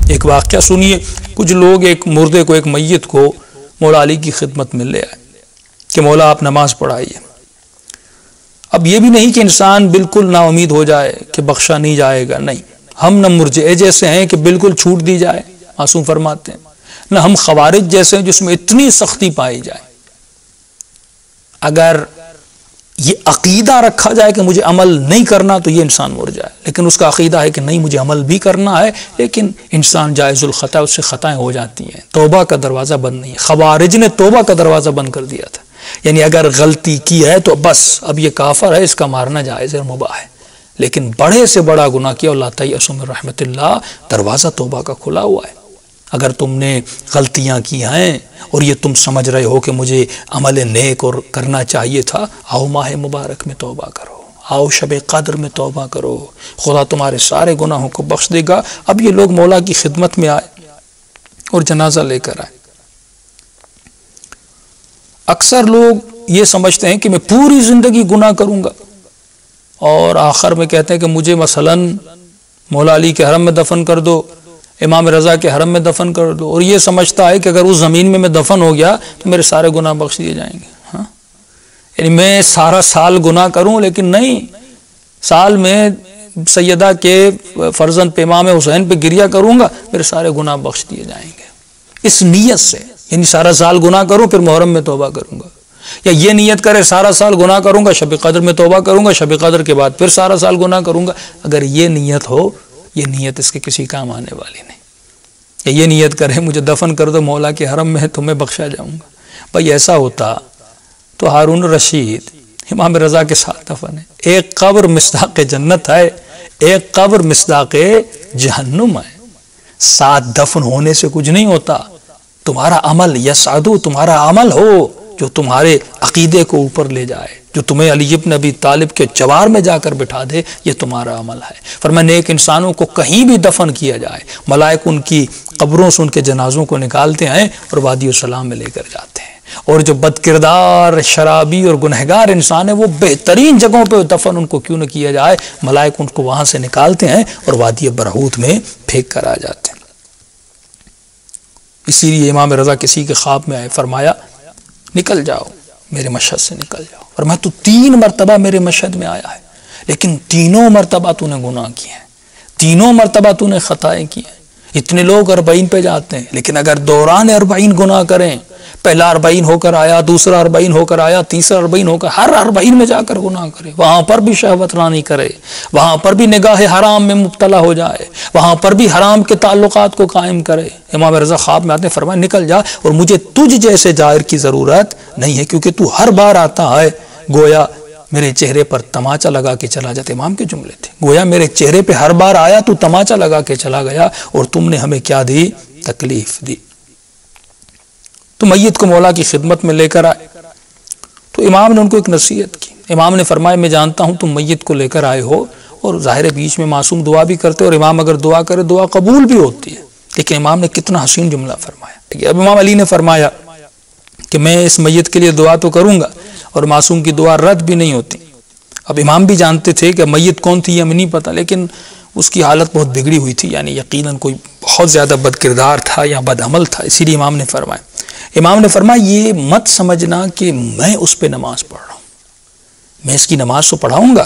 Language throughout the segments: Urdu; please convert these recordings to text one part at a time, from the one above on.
ایک واقعہ سنیے، کچھ لوگ ایک مردے کو، ایک میت کو مولا علی کی خدمت میں لے آئے کہ مولا آپ نماز پڑھائیے۔ اب یہ بھی نہیں کہ انسان بالکل نا امید ہو جائے کہ بخشا نہیں جائے گا، نہیں، ہم نہ مرجئے جیسے ہیں کہ بالکل چھوٹ دی جائے، معصوم فرماتے ہیں، نہ ہم خوارج جیسے ہیں جس میں اتنی سختی پائی جائے۔ اگر یہ عقیدہ رکھا جائے کہ مجھے عمل نہیں کرنا تو یہ انسان مر جائے، لیکن اس کا عقیدہ ہے کہ نہیں مجھے عمل بھی کرنا ہے، لیکن انسان جائز الخطا، اس سے خطائیں ہو جاتی ہیں، توبہ کا دروازہ بند نہیں ہے۔ خوارج نے توبہ کا دروازہ بند کر دیا تھا، یعنی اگر غلطی کی ہے تو بس اب یہ کافر ہے، اس کا مارنا جائز ہے، مباح ہے، لیکن بڑے سے بڑا گناہ کیا، اللہ تیأسوا من رحمت اللہ، دروازہ توبہ کا کھلا ہوا ہے۔ اگر تم نے غلطیاں کی ہیں اور یہ تم سمجھ رہے ہو کہ مجھے عمل نیک اور کرنا چاہیے تھا، آؤ ماہ مبارک میں توبہ کرو، آؤ شب قدر میں توبہ کرو، خدا تمہارے سارے گناہوں کو بخش دے گا۔ اب یہ لوگ مولا کی خدمت میں آئے اور جنازہ لے کر آئے۔ اکثر لوگ یہ سمجھتے ہیں کہ میں پوری زندگی گناہ کروں گا اور آخر میں کہتے ہیں کہ مجھے مثلاً مولا علی کے حرم میں دفن کر دو، امام رضا کے حرم میں دفن کر دو، اور یہ سمجھتا ہے کہ اگر اس زمین میں دفن ہو گیا تو میرے سارے گناہ بخش دیے جائیں گے۔ ہاں، یعنی میں سارا سال گناہ کروں، لیکن نہیں، سال میں سیدہ کے فرزند پہ امام حسین پہ گریہ کروں گا، میرے سارے گناہ بخش دیے جائیں گے، اس نیت سے، یعنی سارا سال گناہ کروں پھر محرم میں توبہ کروں گا، یا یہ نیت کرے سارا سال گناہ کروں گا، شب قدر میں توبہ کروں گا، شب قدر کے بعد پھر سارا سال گناہ کروں گا۔ اگر یہ نیت ہو، یہ نیت اس کے کسی کام آنے والی نہیں۔ یا یہ نیت کرے مجھے دفن کر دو مولا کے حرم میں تو میں بخشا جاؤں گا، بھائی ایسا ہوتا تو ہارون رشید امام رضا کے ساتھ دفن ہے، ایک قبر مصداق جنت ہے، ایک قبر مصداق جہنم ہے، ساتھ دفن ہونے سے کچھ نہیں ہوتا۔ تمہارا عمل یسعدو، تمہارا عمل ہو جو تمہارے عقیدے کو اوپر لے جائے، جو تمہیں علی بن ابی طالب کے جوار میں جا کر بٹھا دے، یہ تمہارا عمل ہے۔ فرمایا نیک انسانوں کو کہیں بھی دفن کیا جائے، ملائک ان کی قبروں سے ان کے جنازوں کو نکالتے ہیں اور وادی السلام میں لے کر جاتے ہیں، اور جو بد کردار، شرابی اور گنہگار انسان ہے وہ بہترین جگہوں پہ دفن ان کو کیوں نہ کیا جائے، ملائک ان کو وہاں سے نکالتے ہیں اور وادی برہوت میں پھینک کر آ جاتے ہیں۔ اسی لیے امام رضا کسی کے خواب میں آئے، فرمایا نکل جاؤ میرے مشہد سے، نکل جاؤ، اور میں تو 3 مرتبہ میرے مشہد میں آیا ہے، لیکن تینوں مرتبہ تو نے گناہ کیے ہیں، تینوں مرتبہ تو نے خطائیں کی ہیں۔ اتنے لوگ 40 پہ جاتے ہیں، لیکن اگر دوران 40 گناہ کریں، پہلا 40 ہو کر آیا، دوسرا 40 ہو کر آیا، تیسرا 40 ہو کر، ہر 40 میں جا کر گناہ کرے، وہاں پر بھی شہوت رانی کرے، وہاں پر بھی نگاہ حرام میں مبتلا ہو جائے، وہاں پر بھی حرام کے تعلقات کو قائم کرے۔ امام رضا خواب میں آتے ہیں، فرمایا نکل جا، اور مجھے تجھ جیسے جائر کی ضرورت نہیں ہے، کیونکہ تو ہر بار آتا ہے گویا میرے چہرے پر تماچا لگا کے چلا جاتا۔ امام کے جملے تھے، گویا میرے چہرے پہ ہر بار آیا تو تماچا لگا کے چلا گیا، اور تم نے ہمیں کیا دی؟ تکلیف دی۔ تو میت کو مولا کی خدمت میں لے کر آئے تو امام نے ان کو ایک نصیحت کی۔ امام نے فرمایا میں جانتا ہوں تم میت کو لے کر آئے ہو، اور ظاہر بیچ میں معصوم دعا بھی کرتے، اور امام اگر دعا کرے دعا قبول بھی ہوتی ہے، لیکن امام نے کتنا حسین جملہ فرمایا۔ اب امام علی نے فرمایا کہ میں اس میت کے لیے دعا تو کروں گا، اور معصوم کی دعا رد بھی نہیں ہوتی۔ اب امام بھی جانتے تھے کہ میت کون تھی ہمیں نہیں پتہ، لیکن اس کی حالت بہت بگڑی ہوئی تھی، یعنی یقیناً کوئی بہت زیادہ بد کردار تھا یا بد عمل تھا، اسی لیے امام نے فرمایا یہ مت سمجھنا کہ میں اس پہ نماز پڑھ رہا ہوں، میں اس کی نماز تو پڑھاؤں گا،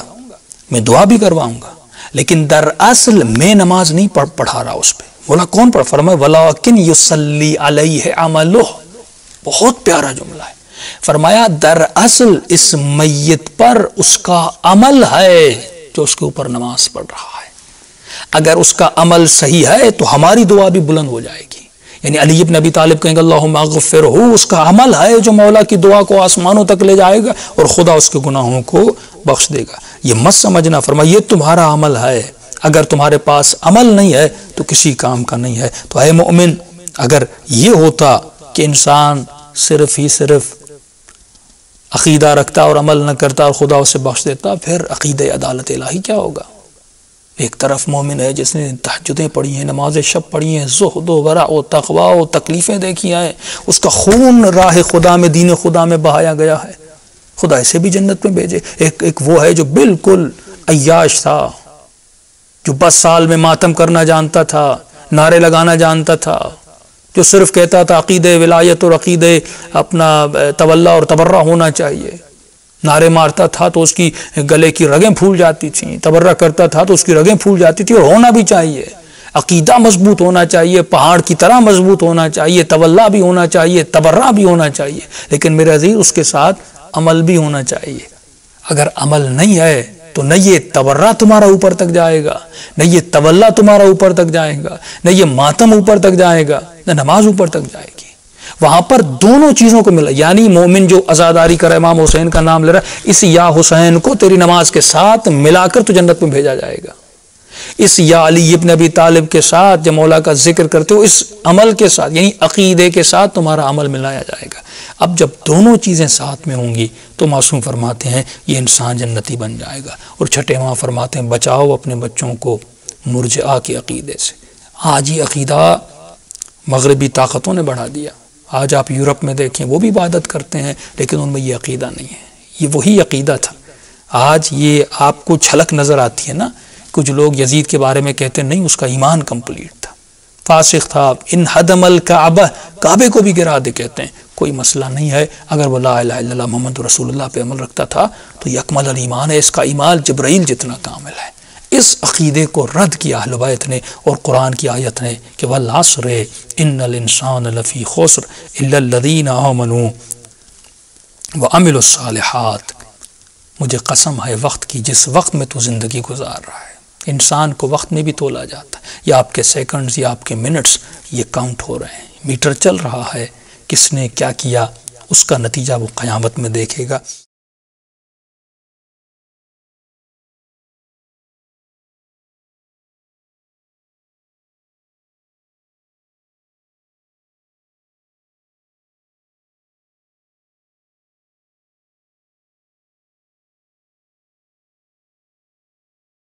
میں دعا بھی کرواؤں گا، لیکن دراصل میں نماز نہیں پڑھا رہا اس پہ۔ بولا کون پڑھ؟ فرمایا وَلَٰكِنْ يُصَلِّي عَلَيْهِ عَمَلُهُ، بہت پیارا جملہ ہے۔ فرمایا دراصل اس میت پر اس کا عمل ہے جو اس کے اوپر نماز پڑھ رہا ہے۔ اگر اس کا عمل صحیح ہے تو ہماری دعا بھی بلند ہو جائے گی، یعنی علی بن ابی طالب کہیں گے اللہم اغفرہ، اس کا عمل ہے جو مولا کی دعا کو آسمانوں تک لے جائے گا اور خدا اس کے گناہوں کو بخش دے گا۔ یہ مت سمجھنا، فرمایا یہ تمہارا عمل ہے، اگر تمہارے پاس عمل نہیں ہے تو کسی کام کا نہیں ہے۔ تو اے مومن، اگر یہ ہوتا کہ انسان صرف عقیدہ رکھتا اور عمل نہ کرتا اور خدا اسے بخش دیتا، پھر عقیدہ عدالت الہی کیا ہوگا؟ ایک طرف مومن ہے جس نے تہجدیں پڑھی ہیں، نماز شب پڑھی ہیں، زہد و ورع و تقوی و تکلیفیں دیکھی ہیں، اس کا خون راہ خدا میں، دین خدا میں بہایا گیا ہے، خدا اسے بھی جنت میں بھیجے۔ ایک وہ ہے جو بالکل عیاش تھا، جو 10 سال میں ماتم کرنا جانتا تھا، نعرے لگانا جانتا تھا، جو صرف کہتا تھا عقیدے ولایت اور عقیدے اپنا تولا اور تبرہ ہونا چاہیے، نعرے مارتا تھا تو اس کی گلے کی رگیں پھول جاتی تھیں، تبرہ کرتا تھا تو اس کی رگیں پھول جاتی تھی، اور ہونا بھی چاہیے، عقیدہ مضبوط ہونا چاہیے، پہاڑ کی طرح مضبوط ہونا چاہیے، تولا بھی ہونا چاہیے، تبرہ بھی ہونا چاہیے، لیکن میرے عزیز اس کے ساتھ عمل بھی ہونا چاہیے۔ اگر عمل نہیں ہے تو نہ یہ تبرہ تمہارا اوپر تک جائے گا، نہ یہ تولا تمہارا اوپر تک جائے گا، نہ یہ ماتم اوپر تک جائے گا، نہ نماز اوپر تک جائے گی۔ وہاں پر دونوں چیزوں کو ملا، یعنی مومن جو عزاداری کر امام حسین کا نام لے رہا ہے، اس یا حسین کو تیری نماز کے ساتھ ملا کر تو جنت میں بھیجا جائے گا، اس یا علی ابن ابی طالب کے ساتھ جب مولا کا ذکر کرتے ہو اس عمل کے ساتھ یعنی عقیدے کے ساتھ تمہارا عمل ملایا جائے گا۔ اب جب دونوں چیزیں ساتھ میں ہوں گی تو معصوم فرماتے ہیں یہ انسان جنتی بن جائے گا۔ اور چھٹے ماں فرماتے ہیں بچاؤ اپنے بچوں کو مرجئہ کے عقیدے سے۔ آج یہ عقیدہ مغربی طاقتوں نے بڑھا دیا، آج آپ یورپ میں دیکھیں وہ بھی عبادت کرتے ہیں لیکن ان میں یہ عقیدہ نہیں ہے، یہ وہی عقیدہ تھا۔ آج یہ آپ کو جھلک نظر آتی ہے نا، کچھ لوگ یزید کے بارے میں کہتے ہیں نہیں اس کا ایمان کمپلیٹ تھا، فاسق تھا، ان ہدم الکعبہ، کعبے کو بھی گرا دے کہتے ہیں، کوئی مسئلہ نہیں ہے، اگر وہ لا الہ الا اللہ محمد رسول اللہ پہ عمل رکھتا تھا تو یہ اکمل الایمان ہے، اس کا ایمان جبرائیل جتنا کامل ہے۔ اس عقیدے کو رد کیا اہل بیت نے اور قرآن کی آیت نے کہ والعصر ان الانسان لفی خسر الا الذین آمنوا وعملوا الصالحات، مجھے قسم ہے وقت کی جس وقت میں تو زندگی گزار رہا ہے، انسان کو وقت میں بھی تولا جاتا ہے، یا آپ کے سیکنڈز یا آپ کے منٹس یہ کاؤنٹ ہو رہے ہیں، میٹر چل رہا ہے، کس نے کیا کیا اس کا نتیجہ وہ قیامت میں دیکھے گا۔